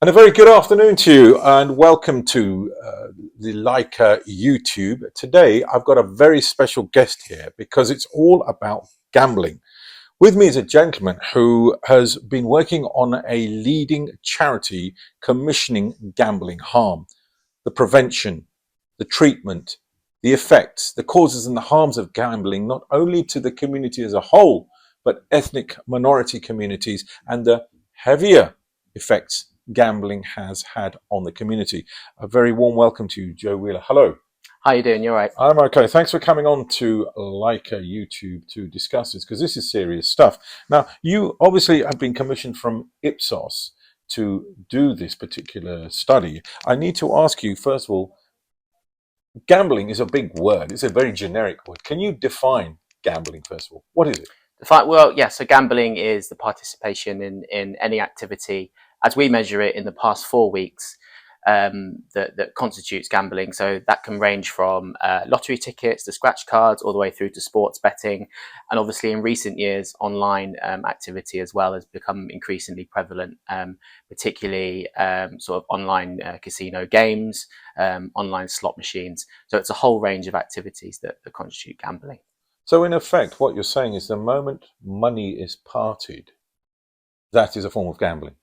And a very good afternoon to you, and welcome to the Lyca YouTube. Today, I've got a very special guest here because it's all about gambling. With me is a gentleman who has been working on a leading charity commissioning gambling harm, the prevention, the treatment, the effects, the causes and the harms of gambling, not only to the community as a whole, but ethnic minority communities and the heavier effects gambling has had on the community. A very warm welcome to you, Joe Wheeler. Hello. How you doing? You all right? I'm okay. Thanks for coming on to Lyca YouTube to discuss this, because this is serious stuff. Now, you obviously have been commissioned from Ipsos to do this particular study. I need to ask you, first of all, gambling is a big word. It's a very generic word. Can you define gambling, first of all? What is it? Well, yeah. So gambling is the participation in any activity, as we measure it, in the past 4 weeks that constitutes gambling. So that can range from lottery tickets to scratch cards, all the way through to sports betting, and obviously in recent years, online activity as well has become increasingly prevalent, particularly sort of online casino games, online slot machines. So it's a whole range of activities that constitute gambling. So in effect, what you're saying is the moment money is parted, that is a form of gambling.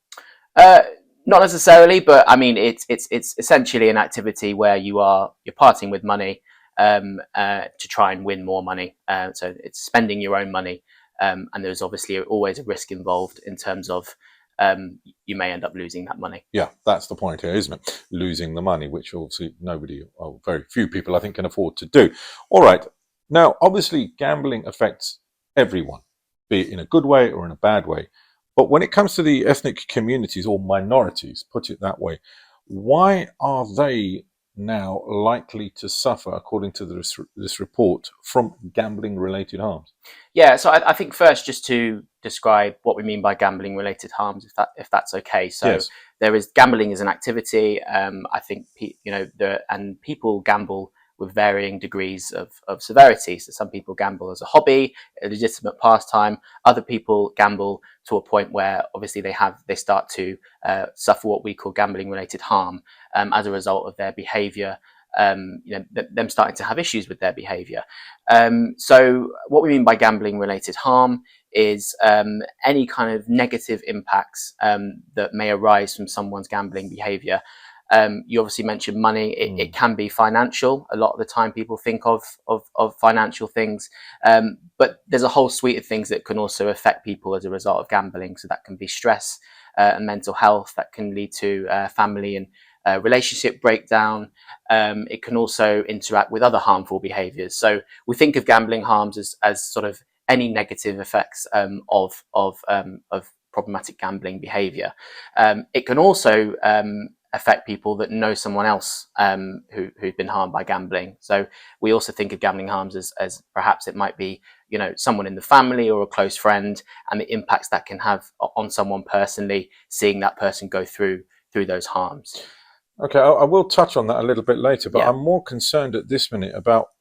Not necessarily, but I mean, it's essentially an activity where you're parting with money to try and win more money. So it's spending your own money, and there's obviously always a risk involved in terms of you may end up losing that money. Yeah, that's the point here, isn't it? Losing the money, which obviously nobody, or very few people, I think, can afford to do. All right. Now, obviously, gambling affects everyone, be it in a good way or in a bad way. But when it comes to the ethnic communities or minorities, put it that way, why are they now likely to suffer, according to this report, from gambling-related harms? Yeah, so I think first, just to describe what we mean by gambling-related harms, if that's okay. So Yes. there is gambling as an activity. I think and people gamble with varying degrees of severity. So some people gamble as a hobby, a legitimate pastime. Other people gamble to a point where obviously they start to suffer what we call gambling-related harm as a result of their behaviour. Them starting to have issues with their behaviour. So what we mean by gambling-related harm is any kind of negative impacts that may arise from someone's gambling behaviour. You obviously mentioned money. It can be financial. A lot of the time people think of financial things, but there's a whole suite of things that can also affect people as a result of gambling. So that can be stress and mental health. That can lead to family and relationship breakdown. It can also interact with other harmful behaviours. So we think of gambling harms as sort of any negative effects of problematic gambling behaviour. It can also affect people that know someone else who's been harmed by gambling. So we also think of gambling harms as perhaps it might be, someone in the family or a close friend, and the impacts that can have on someone personally, seeing that person go through those harms. Okay, I will touch on that a little bit later, but Yeah. I'm more concerned at this minute about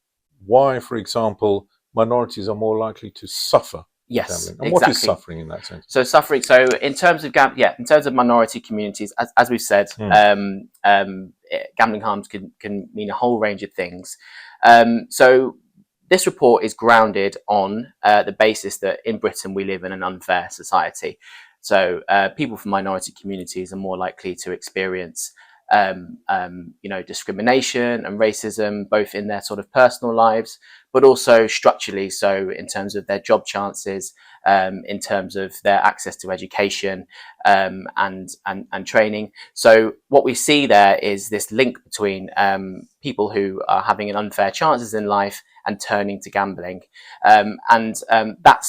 why, for example, minorities are more likely to suffer Yes, gambling. And exactly. what is suffering in that sense? So suffering. So in terms of in terms of minority communities, as we've said, gambling harms can mean a whole range of things. So this report is grounded on the basis that in Britain we live in an unfair society. So people from minority communities are more likely to experience discrimination and racism, both in their sort of personal lives, but also structurally. So in terms of their job chances, in terms of their access to education and training. So what we see there is this link between people who are having an unfair chances in life and turning to gambling, that's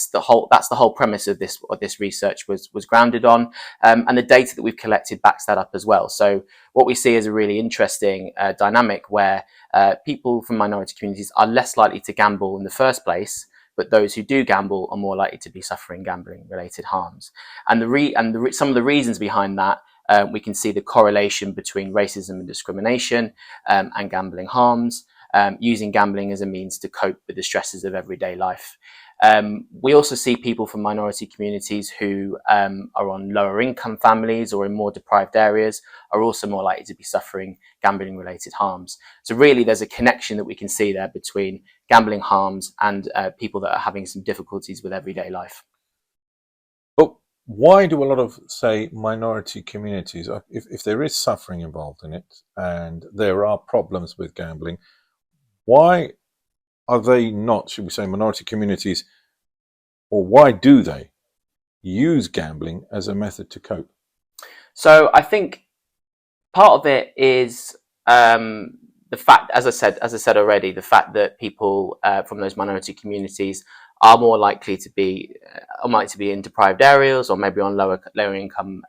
the whole premise of this research was grounded on, and the data that we've collected backs that up as well. So what we see is a really interesting dynamic where people from minority communities are less likely to gamble in the first place, but those who do gamble are more likely to be suffering gambling-related harms. And some of the reasons behind that, we can see the correlation between racism and discrimination and gambling harms. Using gambling as a means to cope with the stresses of everyday life. We also see people from minority communities who are on lower income families or in more deprived areas are also more likely to be suffering gambling related harms. So really there's a connection that we can see there between gambling harms and people that are having some difficulties with everyday life. But why do a lot of, say, minority communities, if there is suffering involved in it and there are problems with gambling, why are they not, should we say, minority communities, or why do they use gambling as a method to cope? So I think part of it is the fact, as I said already, the fact that people from those minority communities are more likely to be in deprived areas or maybe on lower income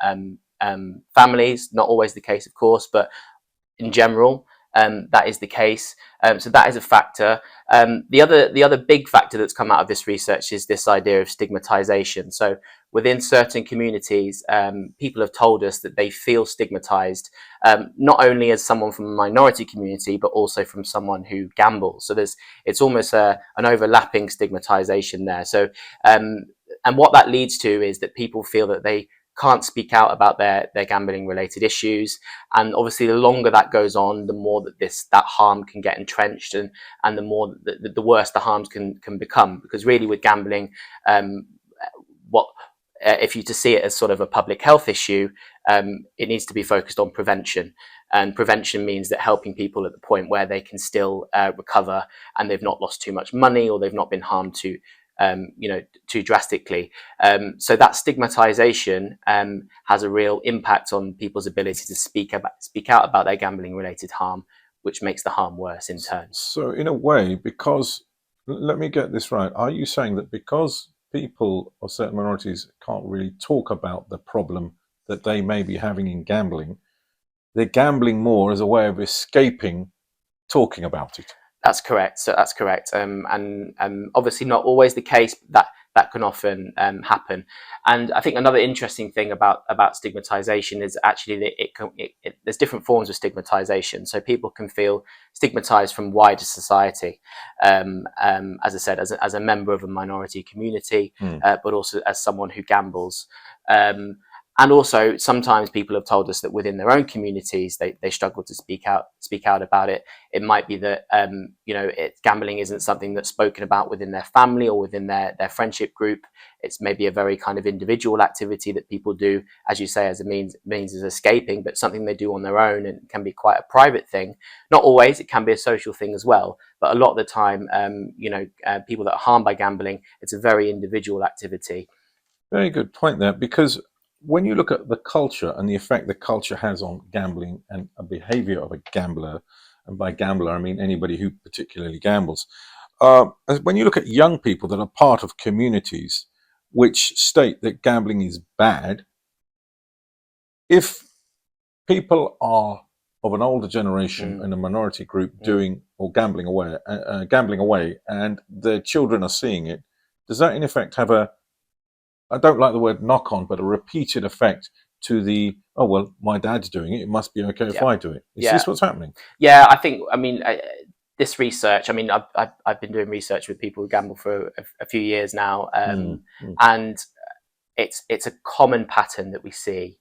families. Not always the case, of course, but in general, that is the case. So that is a factor. The other big factor that's come out of this research is this idea of stigmatization. So within certain communities, people have told us that they feel stigmatized, not only as someone from a minority community, but also from someone who gambles. So it's almost an overlapping stigmatization there. So and what that leads to is that people feel that they can't speak out about their gambling related issues, and obviously the longer that goes on, the more that harm can get entrenched, and the more the worse the harms can become, because really with gambling, what if you to see it as sort of a public health issue, it needs to be focused on prevention. And prevention means that helping people at the point where they can still recover and they've not lost too much money or they've not been harmed too drastically. So that stigmatization has a real impact on people's ability to speak out about their gambling related harm, which makes the harm worse in turn. So in a way, because, let me get this right, are you saying that because people of certain minorities can't really talk about the problem that they may be having in gambling, they're gambling more as a way of escaping talking about it? That's correct. So that's correct. And obviously not always the case, but that can often happen. And I think another interesting thing about stigmatization is actually that there's different forms of stigmatization. So people can feel stigmatized from wider society, as I said, as a member of a minority community, but also as someone who gambles. And also, sometimes people have told us that within their own communities, they struggle to speak out about it. It might be that gambling isn't something that's spoken about within their family or within their friendship group. It's maybe a very kind of individual activity that people do, as you say, as a means of escaping, but something they do on their own, and can be quite a private thing. Not always; it can be a social thing as well. But a lot of the time, people that are harmed by gambling, it's a very individual activity. Very good point there, because when you look at the culture and the effect the culture has on gambling and a behavior of a gambler, and by gambler I mean anybody who particularly gambles, when you look at young people that are part of communities which state that gambling is bad, if people are of an older generation and a minority group doing or gambling away, and their children are seeing it, does that in effect have a, I don't like the word knock on, but a repeated effect to the, oh, well, my dad's doing it, it must be okay if I do it. Is this what's happening? Yeah, I mean, this research, I mean, I've been doing research with people who gamble for a few years now, and it's a common pattern that we see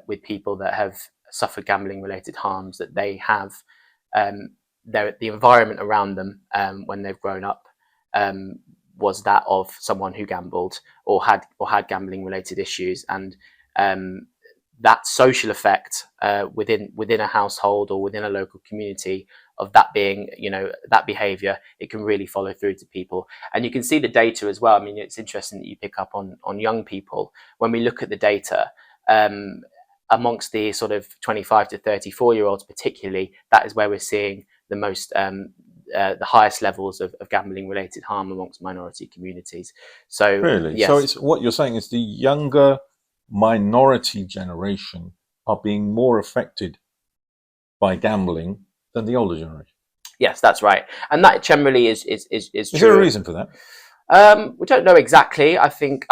with people that have suffered gambling related harms, that they have the environment around them when they've grown up was that of someone who gambled or had gambling related issues, and that social effect within a household or within a local community of that being, that behavior, it can really follow through to people. And you can see the data as well. I mean, it's interesting that you pick up on young people. When we look at the data, amongst the sort of 25 to 34-year-olds particularly, that is where we're seeing the most the highest levels of gambling related harm amongst minority communities. So really, yes. so it's what you're saying is the younger minority generation are being more affected by gambling than the older generation. Yes, that's right, and that generally is true. Is there a reason for that? We don't know exactly. I think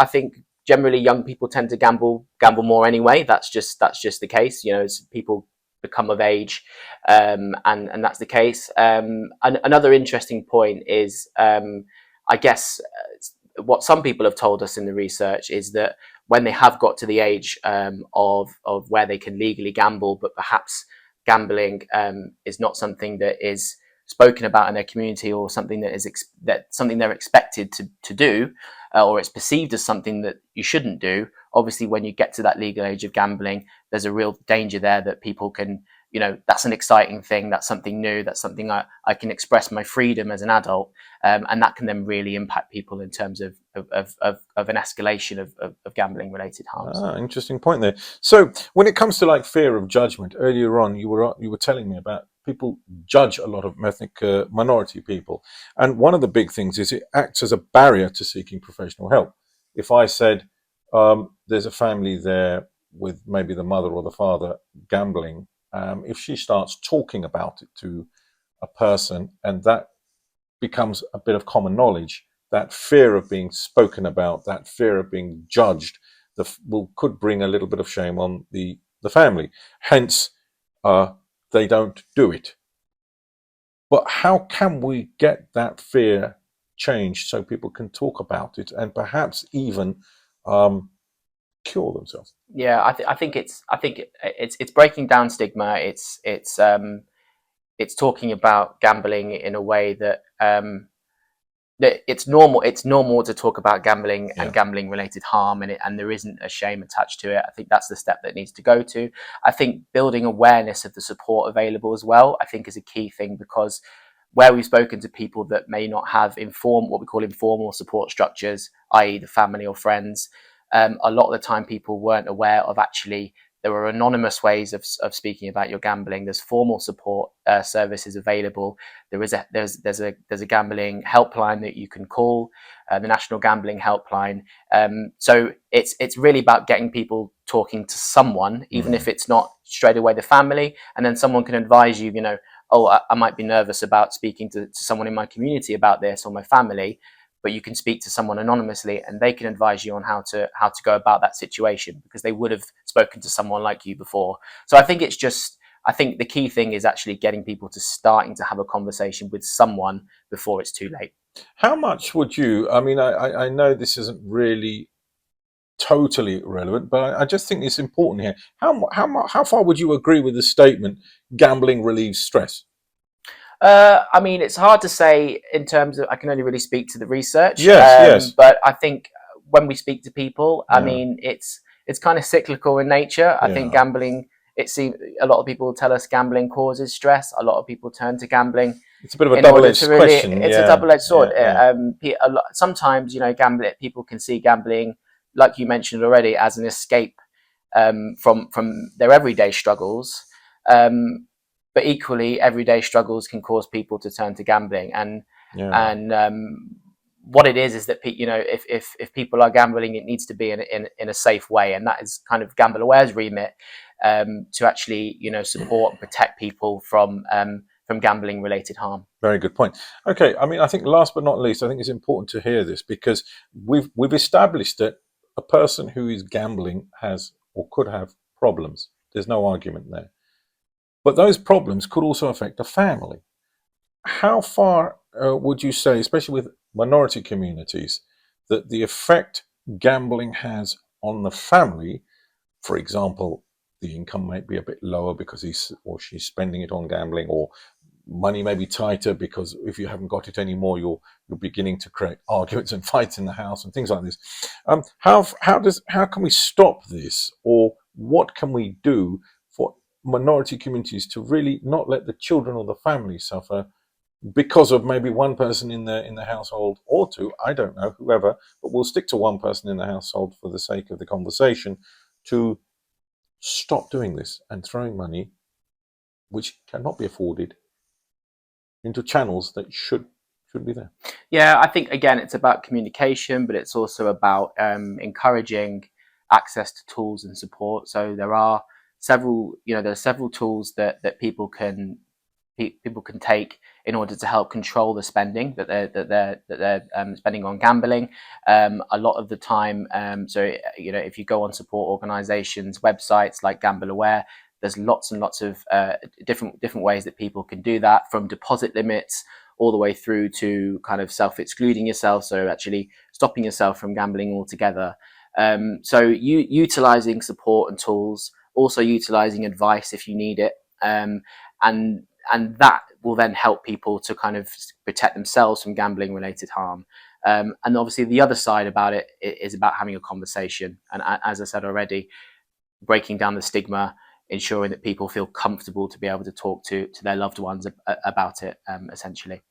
generally young people tend to gamble more anyway. That's just the case. As people become of age, and that's the case. And another interesting point is, I guess what some people have told us in the research is that when they have got to the age of where they can legally gamble, but perhaps gambling is not something that is spoken about in their community, or something that is something they're expected to do, or it's perceived as something that you shouldn't do. Obviously, when you get to that legal age of gambling, there's a real danger there that people can, that's an exciting thing, that's something new, that's something I can express my freedom as an adult, and that can then really impact people in terms of an escalation of gambling related harms. Interesting point there. So when it comes to like fear of judgment, earlier on you were telling me about people judge a lot of ethnic minority people, and one of the big things is it acts as a barrier to seeking professional help. If I said there's a family there with maybe the mother or the father gambling, if she starts talking about it to a person and that becomes a bit of common knowledge, that fear of being spoken about, that fear of being judged, could bring a little bit of shame on the family. Hence, they don't do it. But how can we get that fear changed so people can talk about it and perhaps even cure themselves? Yeah, I think it's breaking down stigma. It's talking about gambling in a way that it's normal. It's normal to talk about gambling and gambling related harm, and there isn't a shame attached to it. I think that's the step that needs to go to. I think building awareness of the support available as well, I think, is a key thing, because where we've spoken to people that may not have what we call informal support structures, i.e. the family or friends, a lot of the time people weren't aware of actually there are anonymous ways of speaking about your gambling. There's formal support services available. There's a gambling helpline that you can call, the National Gambling Helpline. So it's really about getting people talking to someone, even if it's not straight away the family, and then someone can advise you. Oh, I might be nervous about speaking to someone in my community about this, or my family. But you can speak to someone anonymously, and they can advise you on how to go about that situation, because they would have spoken to someone like you before. So I think the key thing is actually getting people to starting to have a conversation with someone before it's too late. How much would you? I mean, I know this isn't really totally relevant, but I just think it's important here. How far would you agree with the statement, gambling relieves stress? I mean, it's hard to say in terms of, I can only really speak to the research. Yes. But I think when we speak to people, I mean, it's kind of cyclical in nature. I think gambling, it seems a lot of people tell us gambling causes stress. A lot of people turn to gambling. It's a bit of a double-edged question. It's a double-edged sword. Sometimes, people can see gambling, like you mentioned already, as an escape from their everyday struggles. But equally, everyday struggles can cause people to turn to gambling, and what it is that if people are gambling, it needs to be in a safe way, and that is kind of Gamble Aware's remit, to actually support and protect people from gambling related harm. Very good point. Okay, I mean, I think last but not least, I think it's important to hear this, because we've established that a person who is gambling has or could have problems. There's no argument there. But those problems could also affect the family. How far would you say, especially with minority communities, that the effect gambling has on the family, for example, the income might be a bit lower because he's or she's spending it on gambling, or money may be tighter because if you haven't got it anymore, you're beginning to create arguments and fights in the house and things like this. How can we stop this, or what can we do for minority communities to really not let the children or the family suffer because of maybe one person in the household, or two, I don't know, whoever, but we'll stick to one person in the household for the sake of the conversation, to stop doing this and throwing money which cannot be afforded into channels that should be there? Yeah, I think again it's about communication, but it's also about encouraging access to tools and support. So there are several tools that people can take in order to help control the spending that they're spending on gambling. A lot of the time, if you go on support organisations' websites like Gamble Aware, there's lots and lots of different ways that people can do that, from deposit limits all the way through to kind of self-excluding yourself, so actually stopping yourself from gambling altogether. So utilizing support and tools, also utilizing advice if you need it, and that will then help people to kind of protect themselves from gambling related harm. And obviously the other side about it is about having a conversation, and as I said already, breaking down the stigma, ensuring that people feel comfortable to be able to talk to their loved ones about it, essentially.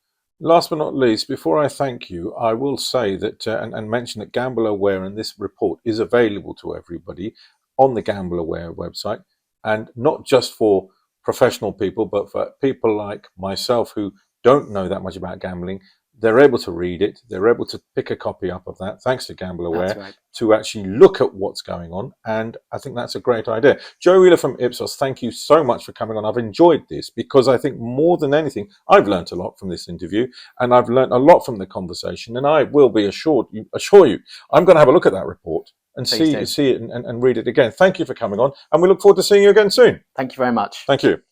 Last but not least, before I thank you, I will say that and mention that Gamble Aware and this report is available to everybody on the Gamble Aware website, and not just for professional people, but for people like myself who don't know that much about gambling. They're able to read it. They're able to pick a copy up of that, thanks to Gamble Aware, Right. to actually look at what's going on. And I think that's a great idea. Joe Wheeler from Ipsos, thank you so much for coming on. I've enjoyed this because I think more than anything, I've learned a lot from this interview, and I've learned a lot from the conversation. And I will be assure you, I'm going to have a look at that report and see it and read it again. Thank you for coming on, and we look forward to seeing you again soon. Thank you very much. Thank you.